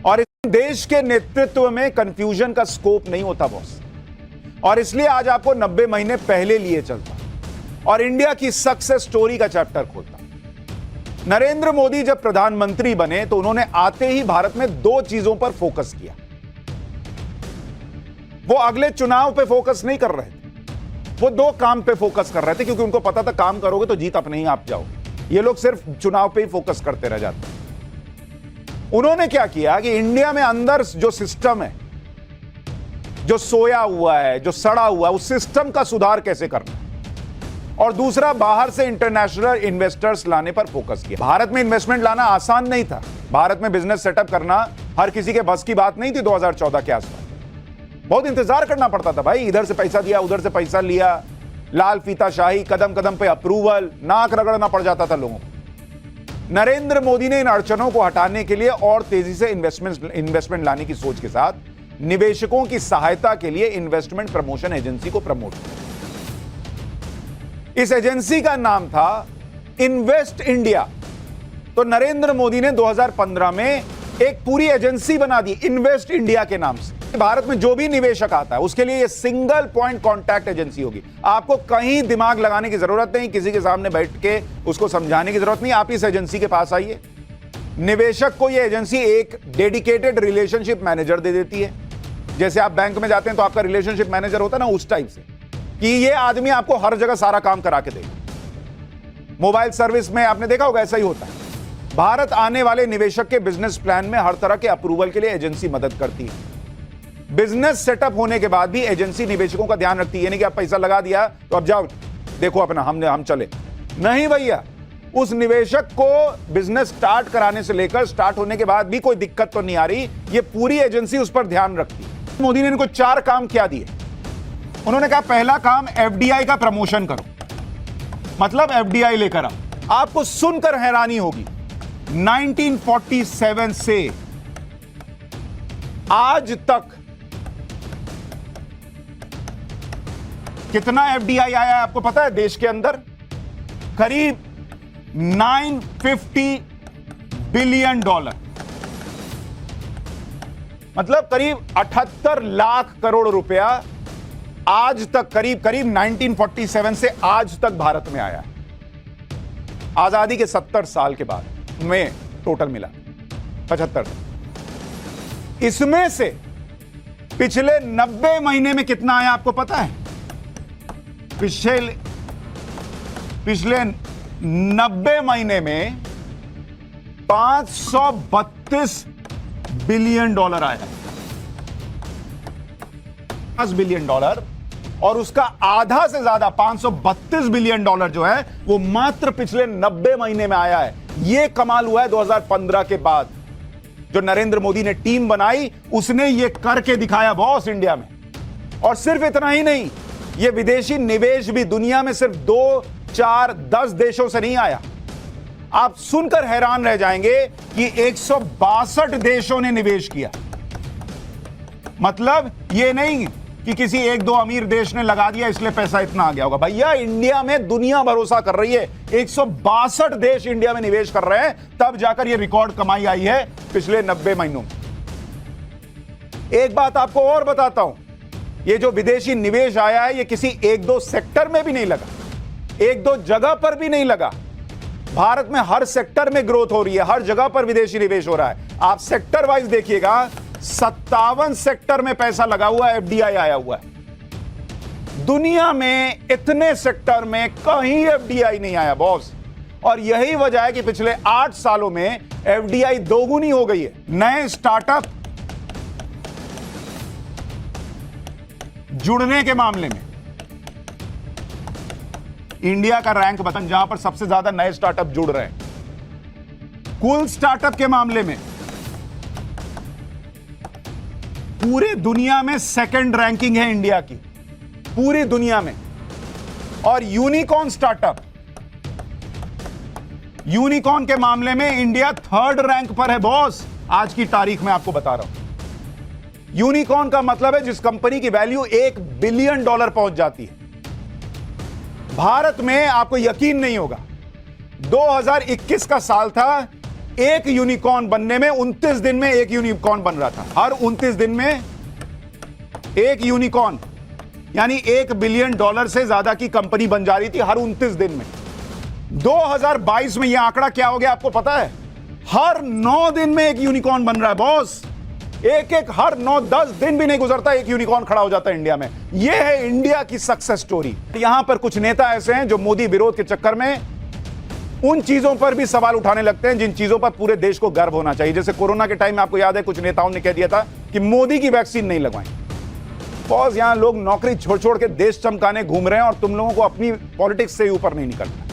और इस देश के नेतृत्व में कंफ्यूजन का स्कोप नहीं होता बॉस, और इसलिए आज आपको 90 महीने पहले लिए चलता और इंडिया की सक्सेस स्टोरी का चैप्टर खोलता। नरेंद्र मोदी जब प्रधानमंत्री बने तो उन्होंने आते ही भारत में दो चीजों पर फोकस किया। वो अगले चुनाव पे फोकस नहीं कर रहे थे, वो दो काम पे फोकस कर रहे थे, क्योंकि उनको पता था काम करोगे तो जीत अपने ही आप जाओगे। ये लोग सिर्फ चुनाव पे ही फोकस करते रह जाते। उन्होंने क्या किया कि इंडिया में अंदर जो सिस्टम है, जो सोया हुआ है, जो सड़ा हुआ है, उस सिस्टम का सुधार कैसे करना, और दूसरा बाहर से इंटरनेशनल इन्वेस्टर्स लाने पर फोकस किया। भारत में इन्वेस्टमेंट लाना आसान नहीं था। भारत में बिजनेस सेटअप करना हर किसी के बस की बात नहीं थी। 2014 के आसपास बहुत इंतजार करना पड़ता था भाई, इधर से पैसा दिया, उधर से पैसा लिया, लाल फीताशाही, कदम कदम पे अप्रूवल, नाक रगड़ना पड़ जाता था लोगों को। नरेंद्र मोदी ने इन अड़चनों को हटाने के लिए और तेजी से इन्वेस्टमेंट लाने की सोच के साथ निवेशकों की सहायता के लिए इन्वेस्टमेंट प्रमोशन एजेंसी को प्रमोट किया। इस एजेंसी का नाम था इन्वेस्ट इंडिया। तो नरेंद्र मोदी ने 2015 में एक पूरी एजेंसी बना दी इन्वेस्ट इंडिया के नाम से। भारत में जो भी निवेशक आता है उसके लिए ये सिंगल पॉइंट कांटेक्ट एजेंसी होगी। आपको कहीं दिमाग लगाने की जरूरत नहीं, किसी के सामने बैठ के उसको समझाने की जरूरत नहीं। आप इस एजेंसी के पास आइए, निवेशक को ये एजेंसी एक डेडिकेटेड रिलेशनशिप मैनेजर दे देती है। जैसे आप बैंक में जाते हैं तो आपका रिलेशनशिप मैनेजर होता है ना, उस टाइप से, कि ये आदमी आपको हर जगह सारा काम करा के देगा। मोबाइल सर्विस में आपने देखा होगा, ऐसा ही होता है। भारत आने वाले निवेशक के बिजनेस प्लान में हर तरह के अप्रूवल के लिए एजेंसी मदद करती है। बिजनेस सेटअप होने के बाद भी एजेंसी निवेशकों का ध्यान रखती है। यानी कि आप पैसा लगा दिया तो अब जाओ देखो अपना, हम चले नहीं भैया। उस निवेशक को बिजनेस स्टार्ट कराने से लेकर स्टार्ट होने के बाद भी कोई दिक्कत तो नहीं आ रही, ये पूरी एजेंसी उस पर ध्यान रखती है। मोदी ने इनको 4 काम क्या दिए। उन्होंने कहा पहला काम एफडीआई का प्रमोशन करो, मतलब एफडीआई लेकर आओ। आपको सुनकर हैरानी होगी, 1947 से आज तक कितना एफडीआई आया है आपको पता है? देश के अंदर करीब 950 बिलियन डॉलर, मतलब करीब 78 लाख करोड़ रुपया आज तक करीब 1947 से आज तक भारत में आया है। आजादी के 70 साल के बाद में टोटल मिला 75। इसमें से पिछले 90 महीने में कितना आया आपको पता है? पिछले 90 महीने में 532 बिलियन डॉलर आया, 5 बिलियन डॉलर, और उसका आधा से ज्यादा 532 बिलियन डॉलर जो है वो मात्र पिछले 90 महीने में आया है। यह कमाल हुआ है 2015 के बाद। जो नरेंद्र मोदी ने टीम बनाई उसने ये करके दिखाया बॉस इंडिया में। और सिर्फ इतना ही नहीं, ये विदेशी निवेश भी दुनिया में सिर्फ 2, 4, 10 देशों से नहीं आया। आप सुनकर हैरान रह जाएंगे कि 162 देशों ने निवेश किया। मतलब ये नहीं कि किसी 1-2 अमीर देश ने लगा दिया इसलिए पैसा इतना आ गया होगा। भैया इंडिया में दुनिया भरोसा कर रही है, 162 देश इंडिया में निवेश कर रहे हैं, तब जाकर ये रिकॉर्ड कमाई आई है पिछले 90 महीनों में। एक बात आपको और बताता हूं, ये जो विदेशी निवेश आया है ये किसी 1-2 सेक्टर में भी नहीं लगा, 1-2 जगह पर भी नहीं लगा। भारत में हर सेक्टर में ग्रोथ हो रही है, हर जगह पर विदेशी निवेश हो रहा है। आप सेक्टर वाइज देखिएगा, 57 सेक्टर में पैसा लगा हुआ है, एफडीआई आया हुआ है। दुनिया में इतने सेक्टर में कहीं एफडीआई नहीं आया बॉस। और यही वजह है कि पिछले 8 सालों में एफडीआई दोगुनी हो गई है। नए स्टार्टअप जुड़ने के मामले में इंडिया का रैंक बटन, जहां पर सबसे ज्यादा नए स्टार्टअप जुड़ रहे हैं। कुल स्टार्टअप के मामले में पूरे दुनिया में 2nd रैंकिंग है इंडिया की, पूरी दुनिया में। और यूनिकॉर्न स्टार्टअप, यूनिकॉर्न के मामले में इंडिया 3rd रैंक पर है बॉस। आज की तारीख में आपको बता रहा हूं, यूनिकॉर्न का मतलब है जिस कंपनी की वैल्यू $1 बिलियन पहुंच जाती है। भारत में आपको यकीन नहीं होगा, 2021 का साल था, एक यूनिकॉर्न बनने में 29 दिन में एक यूनिकॉर्न बन रहा था। हर 29 दिन में एक यूनिकॉर्न, यानी $1 बिलियन से ज्यादा की कंपनी बन जा रही थी हर 29 दिन में। 2022 में यह आंकड़ा क्या हो गया आपको पता है? हर 9 दिन में एक यूनिकॉर्न बन रहा है बॉस। एक हर 9-10 दिन भी नहीं गुजरता एक यूनिकॉर्न खड़ा हो जाता है इंडिया में। यह है इंडिया की सक्सेस स्टोरी। यहां पर कुछ नेता ऐसे हैं जो मोदी विरोध के चक्कर में उन चीजों पर भी सवाल उठाने लगते हैं जिन चीजों पर पूरे देश को गर्व होना चाहिए। जैसे कोरोना के टाइम में आपको याद है कुछ नेताओं ने कह दिया था कि मोदी की वैक्सीन नहीं लगवाएं। बॉस यहां लोग नौकरी छोड़ छोड़ के देश चमकाने घूम रहे हैं और तुम लोगों को अपनी पॉलिटिक्स से ऊपर नहीं निकलना।